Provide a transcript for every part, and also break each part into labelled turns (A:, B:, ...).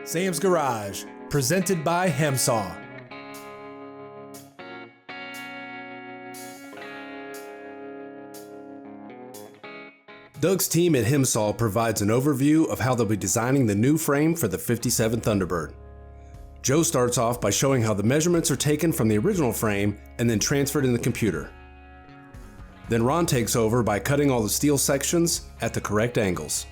A: Sam's Garage, presented by Hemsaw. Doug's team at Hemsaw provides an overview of how they'll be designing the new frame for the 57 Thunderbird. Joe starts off by showing how the measurements are taken from the original frame and then transferred in the computer. Then Ron takes over by cutting all the steel sections at the correct angles.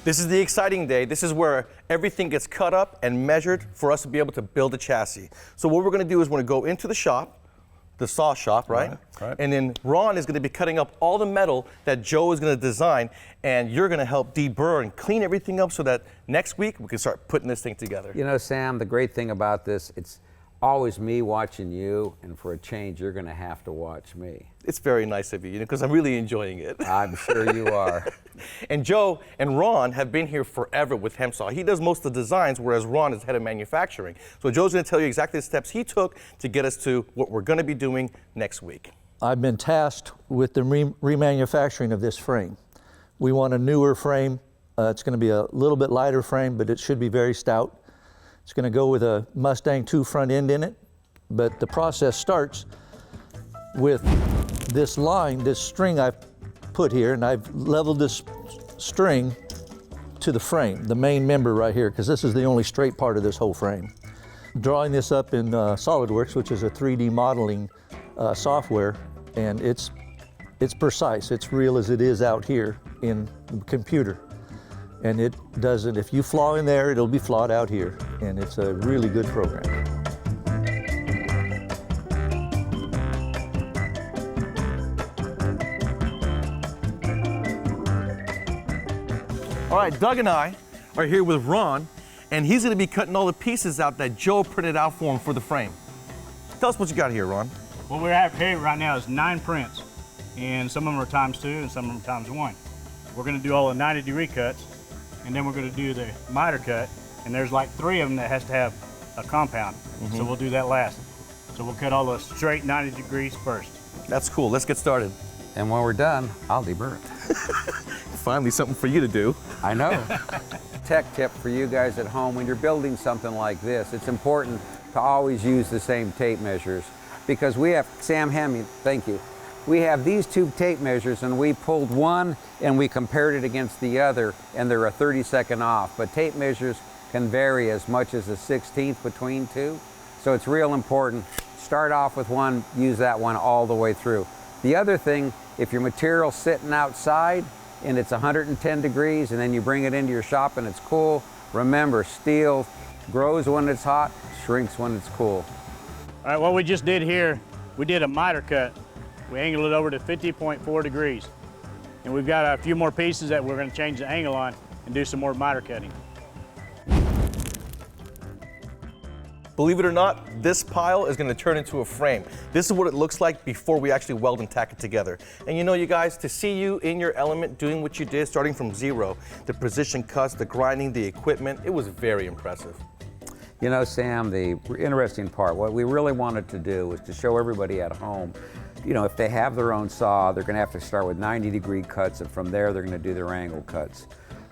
B: This is the exciting day. This is where everything gets cut up and measured for us to be able to build a chassis. So what we're going to do is we're going to go into the shop, the saw shop, right?
C: Right.
B: And then Ron is going to be cutting up all the metal that Joe is going to design, and you're going to help deburr and clean everything up so that next week we can start putting this thing together.
D: You know, Sam, the great thing about this, it's always me watching you, and for a change, you're going to have to watch me.
B: It's very nice of you, because I'm really enjoying it.
D: I'm sure you are.
B: And Joe and Ron have been here forever with Hemsaw. He does most of the designs, whereas Ron is head of manufacturing. So Joe's going to tell you exactly the steps he took to get us to what we're going to be doing next week.
C: I've been tasked with the remanufacturing of this frame. We want a newer frame. It's going to be a little bit lighter frame, but it should be very stout. It's going to go with a Mustang 2 front end in it, but the process starts with this line, this string I've put here, and I've leveled this string to the frame, the main member right here, because this is the only straight part of this whole frame. Drawing this up in SolidWorks, which is a 3D modeling software, and it's precise. It's real as it is out here in the computer. And it doesn't, if you flaw in there, it'll be flawed out here. And it's a really good program.
B: All right, Doug and I are here with Ron, and he's going to be cutting all the pieces out that Joe printed out for him for the frame. Tell us what you got here, Ron.
E: What we have here right now is 9 prints, and some of them are × 2 and some of them × 1. We're going to do all the 90-degree cuts, and then we're going to do the miter cut, and there's like 3 of them that has to have a compound. So we'll do that last. So we'll cut all the straight 90 degrees first.
B: That's cool. Let's get started.
D: And when we're done, I'll deburr it.
B: Finally, something for you to do.
D: I know. Tech tip for you guys at home, when you're building something like this, it's important to always use the same tape measures, because we have, Sam Hemming, thank you. We have these 2 tape measures, and we pulled one and we compared it against the other, and they're a 30-second off. But tape measures can vary as much as a 1/16 between 2. So it's real important. Start off with one, use that one all the way through. The other thing, if your material's sitting outside and it's 110 degrees and then you bring it into your shop and it's cool, remember, steel grows when it's hot, shrinks when it's cool.
E: All right, what we just did here, we did a miter cut. We angled it over to 50.4 degrees. And we've got a few more pieces that we're going to change the angle on and do some more miter cutting.
B: Believe it or not, this pile is going to turn into a frame. This is what it looks like before we actually weld and tack it together. And you know, you guys, to see you in your element doing what you did, starting from zero, the precision cuts, the grinding, the equipment, it was very impressive.
D: You know, Sam, the interesting part, what we really wanted to do was to show everybody at home, you know, if they have their own saw, they're going to have to start with 90-degree cuts, and from there they're going to do their angle cuts.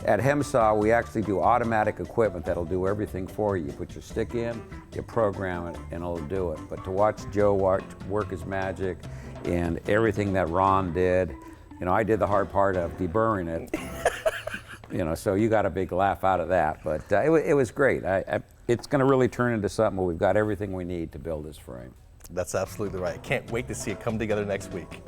D: At Hemsaw, we actually do automatic equipment that'll do everything for you. You put your stick in, you program it, and it'll do it. But to watch Joe work his magic, and everything that Ron did, you know, I did the hard part of deburring it. You know, so you got a big laugh out of that. But it was great. It's going to really turn into something where we've got everything we need to build this frame.
B: That's absolutely right. Can't wait to see it come together next week.